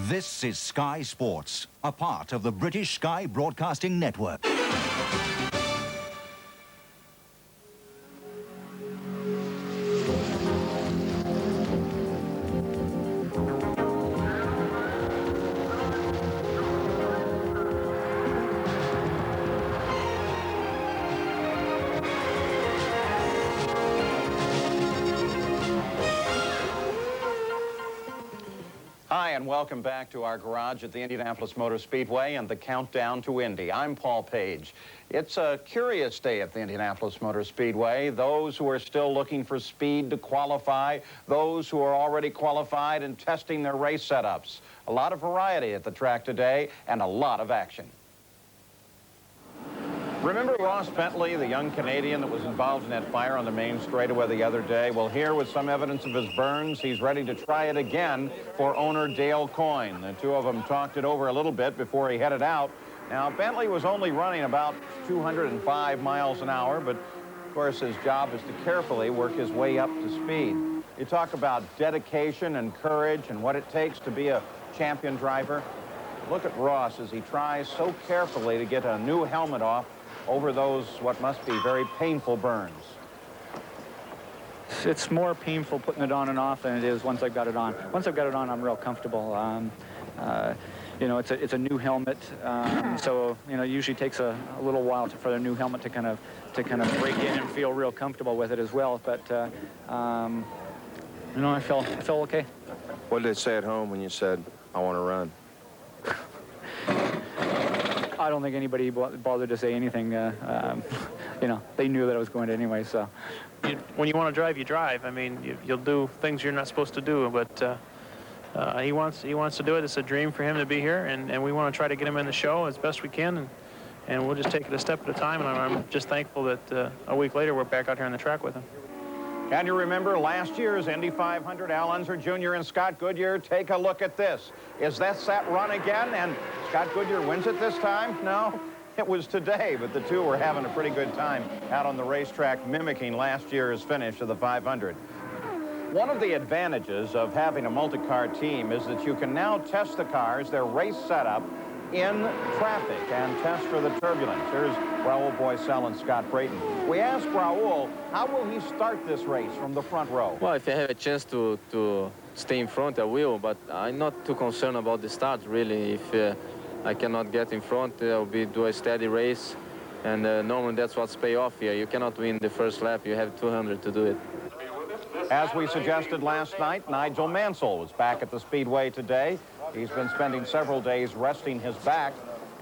This is Sky Sports, a part of the British Sky Broadcasting Network. Hi, and welcome back to our garage at the Indianapolis Motor Speedway and the countdown to Indy. I'm Paul Page. It's a curious day at the Indianapolis Motor Speedway. Those who are still looking for speed to qualify, those who are already qualified and testing their race setups. A lot of variety at the track today and a lot of action. Remember Ross Bentley, the young Canadian that was involved in that fire on the main straightaway the other day? Well, here with some evidence of his burns, he's ready to try it again for owner Dale Coyne. The two of them talked it over a little bit before he headed out. Now, Bentley was only running about 205 miles an hour, but of course his job is to carefully work his way up to speed. You talk about dedication and courage and what it takes to be a champion driver. Look at Ross as he tries so carefully to get a new helmet off over those, what must be very painful burns. It's more painful putting it on and off than it is once I've got it on. Once I've got it on, I'm real comfortable. You know, it's a new helmet, so you know, it usually takes a little while for the new helmet to kind of break in and feel real comfortable with it as well. But you know, I felt okay. What did they say at home when you said, "I want to run"? I don't think anybody bothered to say anything. You know, they knew that I was going to anyway, so. When you want to drive, you drive. I mean, you'll do things you're not supposed to do, but he wants to do it. It's a dream for him to be here, and we want to try to get him in the show as best we can, and we'll just take it a step at a time, and I'm just thankful that a week later we're back out here on the track with him. Can you remember last year's Indy 500? Al Unser Jr. and Scott Goodyear. Take a look at this. Is that run again? And Scott Goodyear wins it this time? No, it was today, but the two were having a pretty good time out on the racetrack mimicking last year's finish of the 500. One of the advantages of having a multi-car team is that you can now test the cars, their race setup, in traffic and test for the turbulence. Here's Raul Boisel and Scott Brayton. We asked Raul, how will he start this race from the front row? Well, if I have a chance to stay in front, I will, but I'm not too concerned about the start, really. If I cannot get in front, I'll do a steady race, and normally that's what's pay off here. You cannot win the first lap. You have 200 to do it. As we suggested last night, Nigel Mansell was back at the Speedway today. He's been spending several days resting his back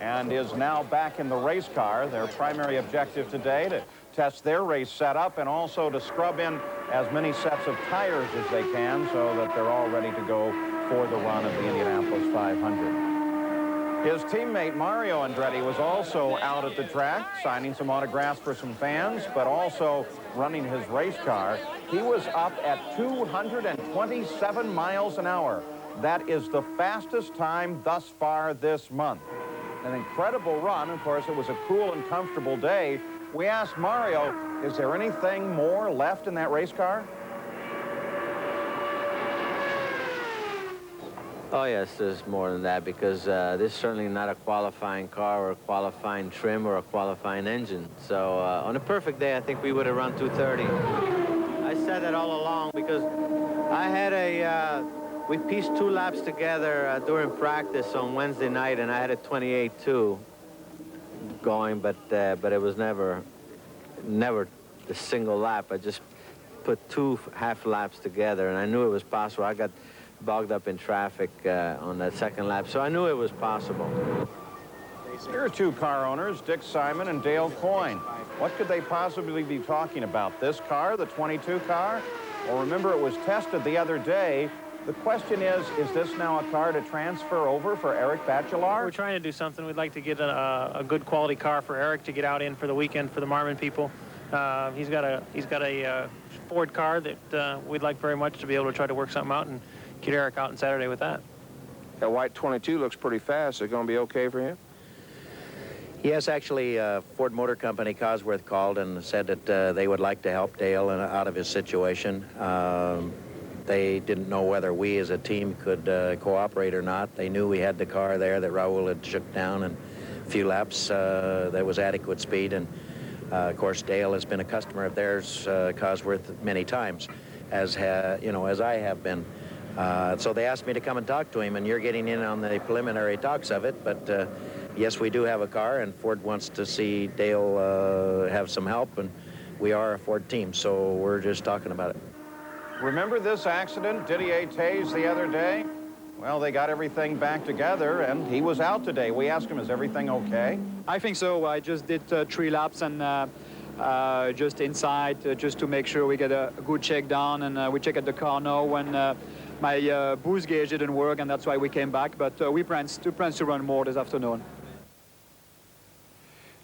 and is now back in the race car. Their primary objective today to test their race setup and also to scrub in as many sets of tires as they can so that they're all ready to go for the run of the Indianapolis 500. His teammate Mario Andretti was also out at the track signing some autographs for some fans, but also running his race car. He was up at 227 miles an hour. That is the fastest time thus far this month. An incredible run. Of course, it was a cool and comfortable day. We asked Mario, is there anything more left in that race car? Oh, yes, there's more than that, because this is certainly not a qualifying car or a qualifying trim or a qualifying engine. So on a perfect day, I think we would have run 230. I said that all along because I had we pieced 2 laps together during practice on Wednesday night, and I had a 28.2 going, but it was never the single lap. I just put 2 half laps together, and I knew it was possible. I got bogged up in traffic on that second lap, so I knew it was possible. Here are 2 car owners, Dick Simon and Dale Coyne. What could they possibly be talking about? This car, the 22 car? Well, remember, it was tested the other day. The question is this now a car to transfer over for Eric Bachelard? We're trying to do something. We'd like to get a good quality car for Eric to get out in for the weekend for the Marmon people. He's got a Ford car that we'd like very much to be able to try to work something out and get Eric out on Saturday with that. That white 22 looks pretty fast. Is it going to be okay for him? Yes, actually, Ford Motor Company, Cosworth, called and said that they would like to help Dale out of his situation. They didn't know whether we as a team could cooperate or not. They knew we had the car there that Raul had shook down, and a few laps there was adequate speed. And of course, Dale has been a customer of theirs, Cosworth, many times, as I have been. So they asked me to come and talk to him, and you're getting in on the preliminary talks of it. But yes, we do have a car, and Ford wants to see Dale have some help, and we are a Ford team, so we're just talking about it. Remember this accident, Didier Taze, the other day? Well, they got everything back together, and he was out today. We asked him, is everything okay? I think so. I just did 3 laps and just inside just to make sure we get a good check down, and we check at the car now when my boost gauge didn't work, and that's why we came back. But we plan to run more this afternoon.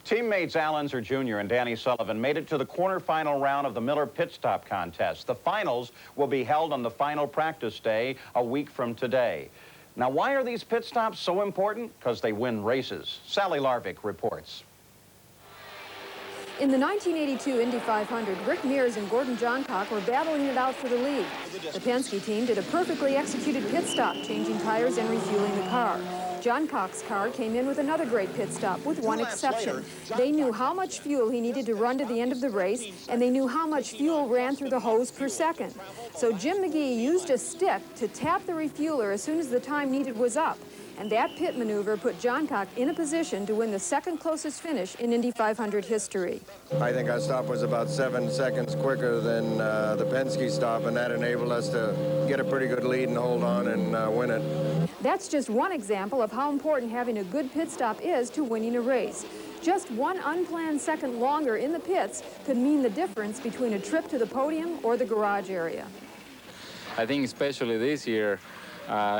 Teammates Al Unser Jr. and Danny Sullivan made it to the quarterfinal round of the Miller Pit Stop Contest. The finals will be held on the final practice day a week from today. Now, why are these pit stops so important? Because they win races. Sally Larvik reports. In the 1982 Indy 500, Rick Mears and Gordon Johncock were battling it out for the lead. The Penske team did a perfectly executed pit stop, changing tires and refueling the car. Johncock's car came in with another great pit stop, with one exception. They knew how much fuel he needed to run to the end of the race, and they knew how much fuel ran through the hose per second. So Jim McGee used a stick to tap the refueler as soon as the time needed was up. And that pit maneuver put Johncock in a position to win the second closest finish in Indy 500 history. I think our stop was about 7 seconds quicker than the Penske stop, and that enabled us to get a pretty good lead and hold on and win it. That's just one example of how important having a good pit stop is to winning a race. Just one unplanned second longer in the pits could mean the difference between a trip to the podium or the garage area. I think especially this year,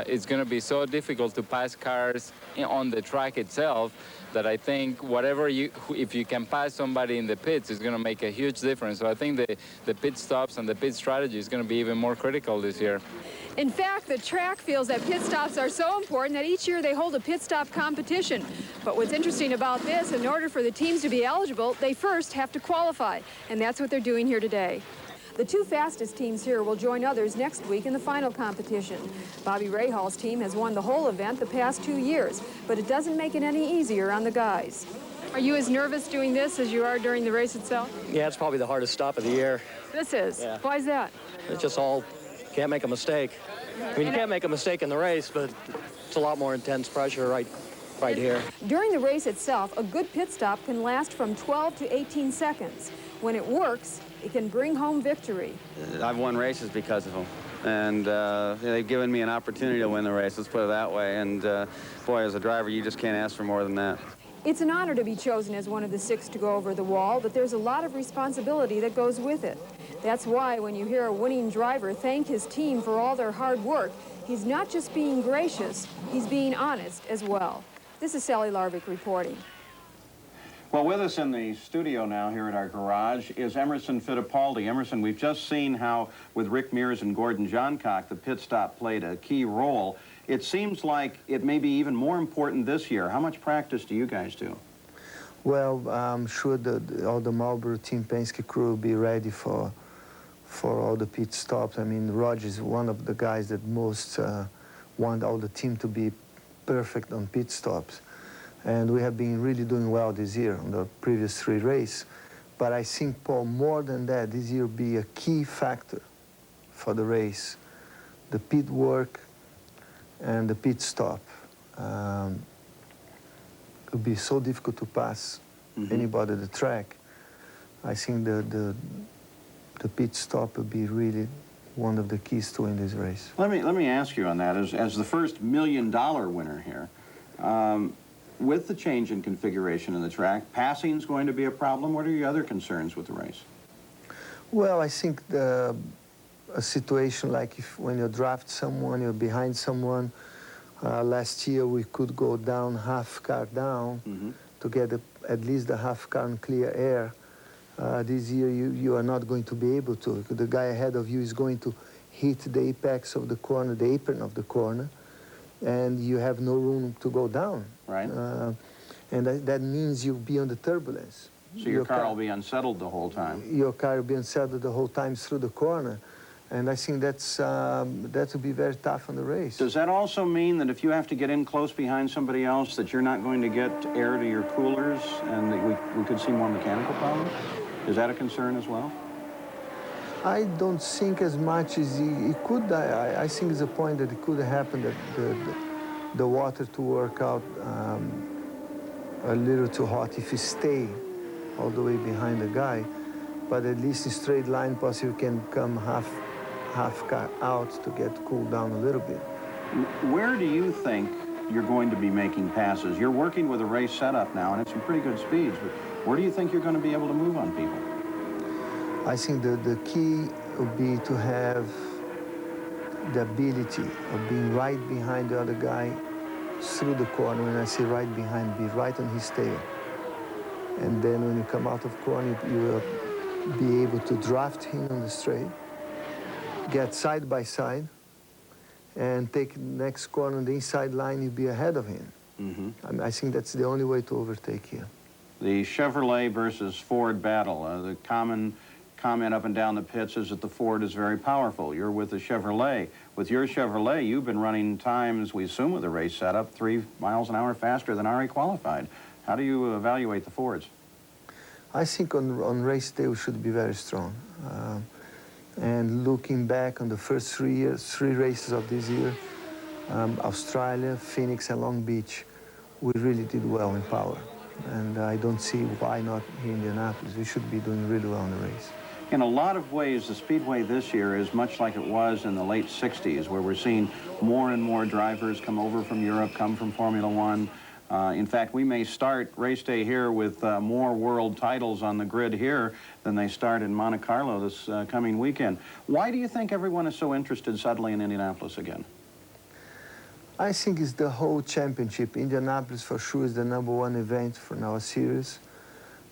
it's going to be so difficult to pass cars on the track itself that I think if you can pass somebody in the pits, it's going to make a huge difference. So I think the pit stops and the pit strategy is going to be even more critical this year. In fact, the track feels that pit stops are so important that each year they hold a pit stop competition. But what's interesting about this, in order for the teams to be eligible, they first have to qualify. And that's what they're doing here today. The 2 fastest teams here will join others next week in the final competition. Bobby Rahall's team has won the whole event the past 2 years, but it doesn't make it any easier on the guys. Are you as nervous doing this as you are during the race itself? Yeah, it's probably the hardest stop of the year. This is? Yeah. Why is that? It's just all, can't make a mistake. I mean, you can't make a mistake in the race, but it's a lot more intense pressure right here. During the race itself, a good pit stop can last from 12 to 18 seconds. When it works, it can bring home victory. I've won races because of them, and they've given me an opportunity to win the race, let's put it that way, and boy, as a driver, you just can't ask for more than that. It's an honor to be chosen as one of the 6 to go over the wall, but there's a lot of responsibility that goes with it. That's why when you hear a winning driver thank his team for all their hard work, he's not just being gracious, he's being honest as well. This is Sally Larvik reporting. Well, with us in the studio now here at our garage is Emerson Fittipaldi. Emerson, we've just seen how with Rick Mears and Gordon Johncock, the pit stop played a key role. It seems like it may be even more important this year. How much practice do you guys do? Well, I'm sure that all the Marlboro Team Penske crew will be ready for all the pit stops. I mean, Roger is one of the guys that most want all the team to be perfect on pit stops. And we have been really doing well this year on the previous 3 races. But I think, Paul, more than that, this year will be a key factor for the race. The pit work and the pit stop. It would be so difficult to pass anybody at the track. I think the pit stop would be really one of the keys to win this race. Let me ask you on that. As the first $1 million winner here, with the change in configuration of the track, passing is going to be a problem. What are your other concerns with the race? Well, I think a situation like when you draft someone, you're behind someone. Last year we could go down half car down to get at least the half car in clear air. This year you are not going to be able to. The guy ahead of you is going to hit the apex of the corner, the apron of the corner, and you have no room to go down. Right. And that means you'll be on the turbulence. So your car will be unsettled the whole time. Your car will be unsettled the whole time through the corner. And I think that would be very tough on the race. Does that also mean that if you have to get in close behind somebody else, that you're not going to get air to your coolers and that we could see more mechanical problems? Is that a concern as well? I don't think as much as it could. I think it's a point that it could happen that the water to work out a little too hot if you stay all the way behind the guy. But at least in straight line, possibly you can come half car out to get cooled down a little bit. Where do you think you're going to be making passes? You're working with a race setup now, and it's some pretty good speeds, but where do you think you're going to be able to move on people? I think the key would be to have the ability of being right behind the other guy through the corner. When I say right behind, be right on his tail. And then when you come out of corner, you will be able to draft him on the straight, get side by side, and take the next corner on the inside line, you'll be ahead of him. Mm-hmm. I think that's the only way to overtake here. The Chevrolet versus Ford battle, the common comment up and down the pits is that the Ford is very powerful. You're with the Chevrolet. With your Chevrolet, you've been running times, we assume with the race setup, 3 miles an hour faster than Ari qualified. How do you evaluate the Fords? I think on race day we should be very strong. And looking back on the first 3 races of this year, Australia, Phoenix, and Long Beach, we really did well in power. And I don't see why not here in Indianapolis. We should be doing really well in the race. In a lot of ways, the Speedway this year is much like it was in the late 60s, where we're seeing more and more drivers come over from Europe, come from Formula One. In fact, we may start race day here with more world titles on the grid here than they start in Monte Carlo this coming weekend. Why do you think everyone is so interested suddenly in Indianapolis again? I think it's the whole championship. Indianapolis for sure is the #1 event for our series,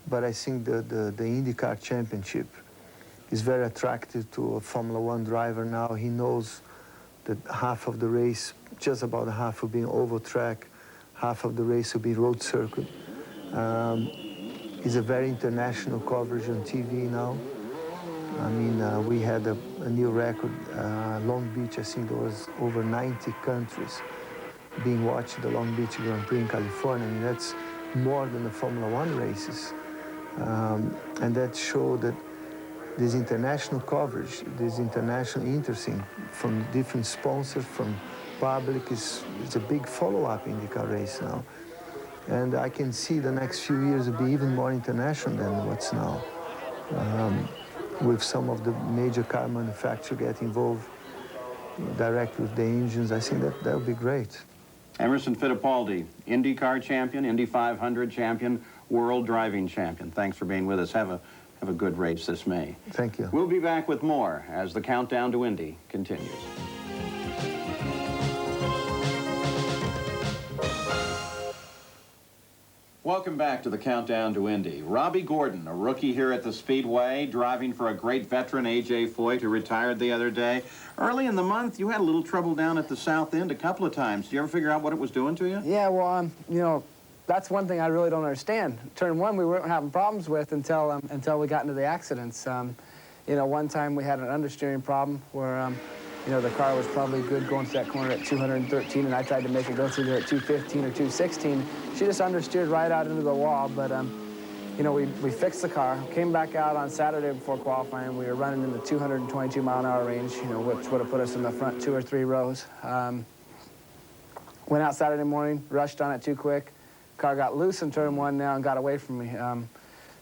but I think the IndyCar championship is very attractive to a Formula One driver now. He knows that half of the race, just about half will be oval track, half of the race will be road circuit. It's a very international coverage on TV now. I mean, we had a new record. Long Beach, I think there was over 90 countries being watched the Long Beach Grand Prix in California. I mean, that's more than the Formula One races. And that showed that this international coverage, this international interesting from different sponsors, from public, is a big follow-up IndyCar race now. And I can see the next few years will be even more international than what's now. With some of the major car manufacturers get involved direct with the engines, I think that would be great. Emerson Fittipaldi, IndyCar champion, Indy 500 champion, world driving champion. Thanks for being with us. Have a good race this May. Thank you. We'll be back with more as the countdown to Indy continues. Welcome back to the Countdown to Indy. Robbie Gordon, a rookie here at the Speedway, driving for a great veteran, A.J. Foyt, who retired the other day. Early in the month, you had a little trouble down at the south end a couple of times. Did you ever figure out what it was doing to you? Yeah, well, you know, that's one thing I really don't understand. Turn 1 we weren't having problems with until we got into the accidents. You know, one time we had an understeering problem where, you know, the car was probably good going to that corner at 213, and I tried to make it go through there at 215 or 216. She just understeered right out into the wall, but, you know, we fixed the car, came back out on Saturday before qualifying. We were running in the 222-mile-an-hour range, you know, which would have put us in the front 2 or 3 rows. Went out Saturday morning, rushed on it too quick. Car got loose in turn 1 now and got away from me.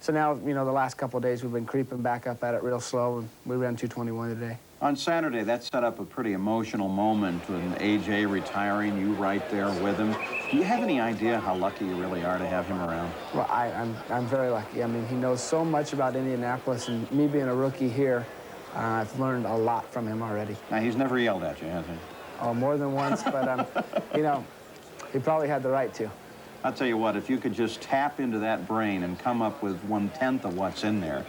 So now, you know, the last couple of days we've been creeping back up at it real slow, and we ran 221 today. On Saturday, that set up a pretty emotional moment with A.J. retiring, you right there with him. Do you have any idea how lucky you really are to have him around? Well, I'm very lucky. I mean, he knows so much about Indianapolis, and me being a rookie here, I've learned a lot from him already. Now, he's never yelled at you, has he? Oh, more than once, but, you know, he probably had the right to. I'll tell you what, if you could just tap into that brain and come up with 1/10 of what's in there.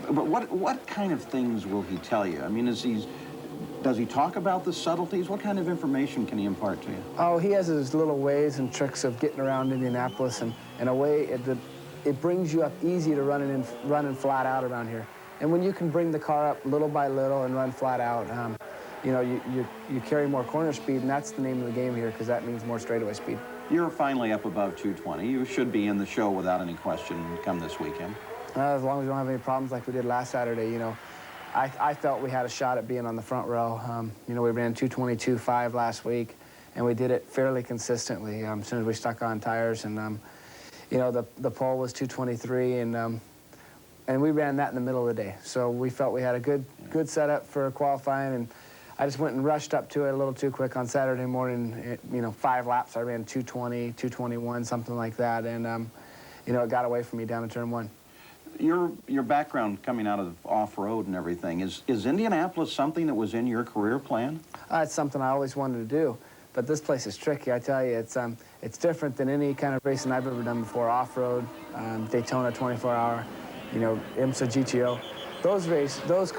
But what kind of things will he tell you? I mean, does he talk about the subtleties? What kind of information can he impart to you? Oh, he has his little ways and tricks of getting around Indianapolis, and in a way, it brings you up easy to running flat out around here. And when you can bring the car up little by little and run flat out, you know, you carry more corner speed, and that's the name of the game here, because that means more straightaway speed. You're finally up above 220. You should be in the show without any question come this weekend. As long as we don't have any problems like we did last Saturday, you know, I felt we had a shot at being on the front row. You know, we ran 222.5 last week, and we did it fairly consistently as soon as we stuck on tires. And, you know, the pole was 223, and we ran that in the middle of the day. So we felt we had a good setup for qualifying, and I just went and rushed up to it a little too quick on Saturday morning. You know, 5 laps, I ran 220, 221, something like that, and, you know, it got away from me down to turn 1. Your background coming out of off-road and everything, is Indianapolis something that was in your career plan? It's something I always wanted to do, but this place is tricky. I tell you, it's different than any kind of racing I've ever done before. Off-road, Daytona 24-hour, you know, IMSA GTO. Those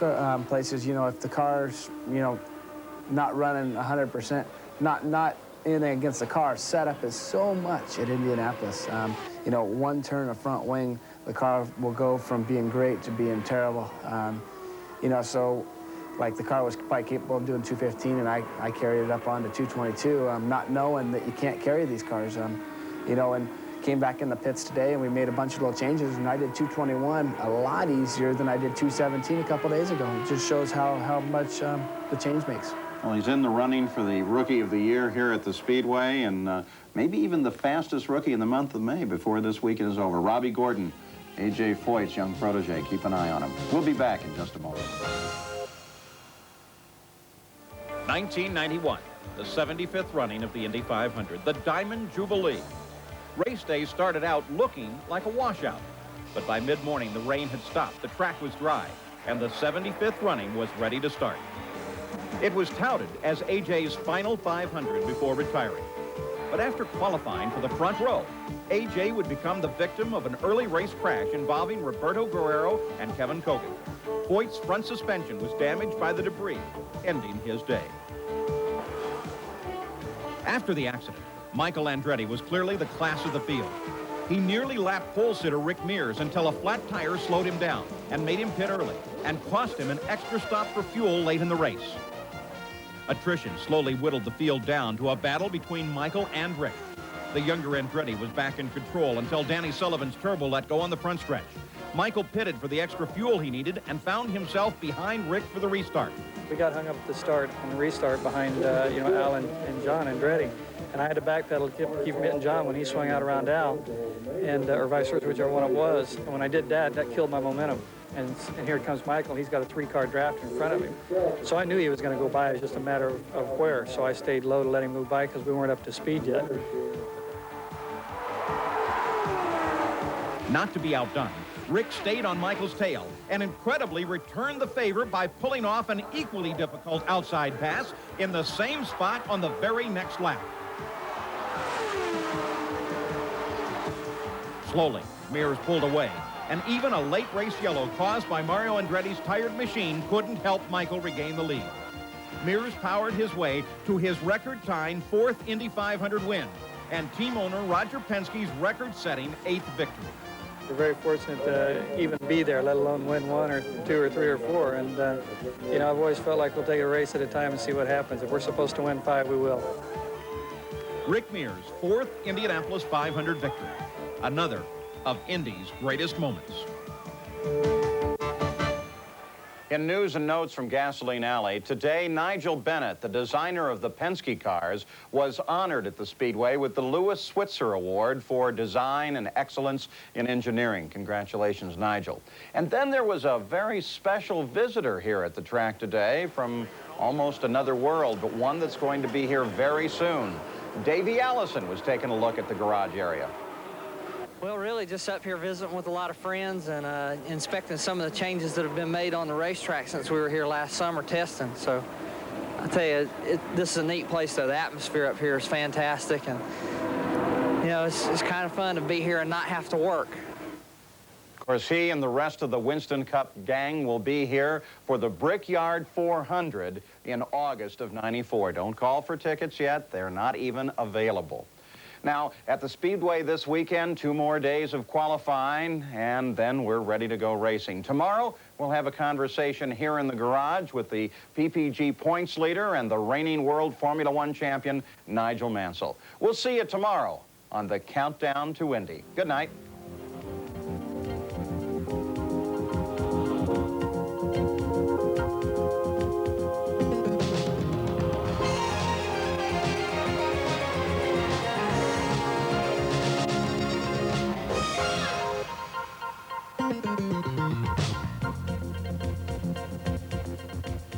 places, you know, if the car's, you know, not running 100%, not anything against the car, setup is so much at Indianapolis. You know, one turn of front wing, the car will go from being great to being terrible. You know, so like the car was quite capable of doing 215, and I carried it up onto 222, not knowing that you can't carry these cars. You know, and came back in the pits today, and we made a bunch of little changes, and I did 221 a lot easier than I did 217 a couple days ago. It just shows how much the change makes. Well, he's in the running for the Rookie of the Year here at the Speedway, and maybe even the fastest rookie in the month of May before this weekend is over. Robbie Gordon, A.J. Foyt's young protege. Keep an eye on him. We'll be back in just a moment. 1991, the 75th running of the Indy 500, the Diamond Jubilee. Race day started out looking like a washout, but by mid-morning the rain had stopped, the track was dry, and the 75th running was ready to start. It was touted as AJ's final 500 before retiring. But after qualifying for the front row, AJ would become the victim of an early race crash involving Roberto Guerrero and Kevin Kogan. Foyt's front suspension was damaged by the debris, ending his day. After the accident, Michael Andretti was clearly the class of the field. He nearly lapped pole sitter Rick Mears until a flat tire slowed him down and made him pit early and cost him an extra stop for fuel late in the race. Attrition slowly whittled the field down to a battle between Michael and Rick. The younger Andretti was back in control until Danny Sullivan's turbo let go on the front stretch. Michael pitted for the extra fuel he needed and found himself behind Rick for the restart. We got hung up at the start and the restart behind, you know, Al and John Andretti. And I had to backpedal to keep from hitting John when he swung out around Al, and or vice versa, whichever one it was. And when I did that, that killed my momentum. And here comes Michael. He's got a 3-car draft in front of him. So I knew he was going to go by. It was just a matter of where. So I stayed low to let him move by because we weren't up to speed yet. Not to be outdone, Rick stayed on Michael's tail and incredibly returned the favor by pulling off an equally difficult outside pass in the same spot on the very next lap. Slowly, Mears pulled away, and even a late race yellow caused by Mario Andretti's tired machine couldn't help Michael regain the lead. Mears powered his way to his record-tying 4th Indy 500 win and team owner Roger Penske's record-setting 8th victory. We're very fortunate to even be there, let alone win 1 or 2 or 3 or 4. And, you know, I've always felt like we'll take a race at a time and see what happens. If we're supposed to win 5, we will. Rick Mears' 4th Indianapolis 500 victory. Another of Indy's greatest moments. In news and notes from Gasoline Alley, today Nigel Bennett, the designer of the Penske cars, was honored at the Speedway with the Louis Switzer Award for design and excellence in engineering. Congratulations, Nigel. And then there was a very special visitor here at the track today from almost another world, but one that's going to be here very soon. Davey Allison was taking a look at the garage area. Well, really just up here visiting with a lot of friends and inspecting some of the changes that have been made on the racetrack since we were here last summer testing. So I tell you, this is a neat place though. The atmosphere up here is fantastic, and you know, it's kind of fun to be here and not have to work. Of course, he and the rest of the Winston Cup gang will be here for the Brickyard 400 in August of '94. Don't call for tickets yet. They're not even available. Now, at the Speedway this weekend, 2 more days of qualifying, and then we're ready to go racing. Tomorrow, we'll have a conversation here in the garage with the PPG points leader and the reigning World Formula One champion, Nigel Mansell. We'll see you tomorrow on the Countdown to Indy. Good night.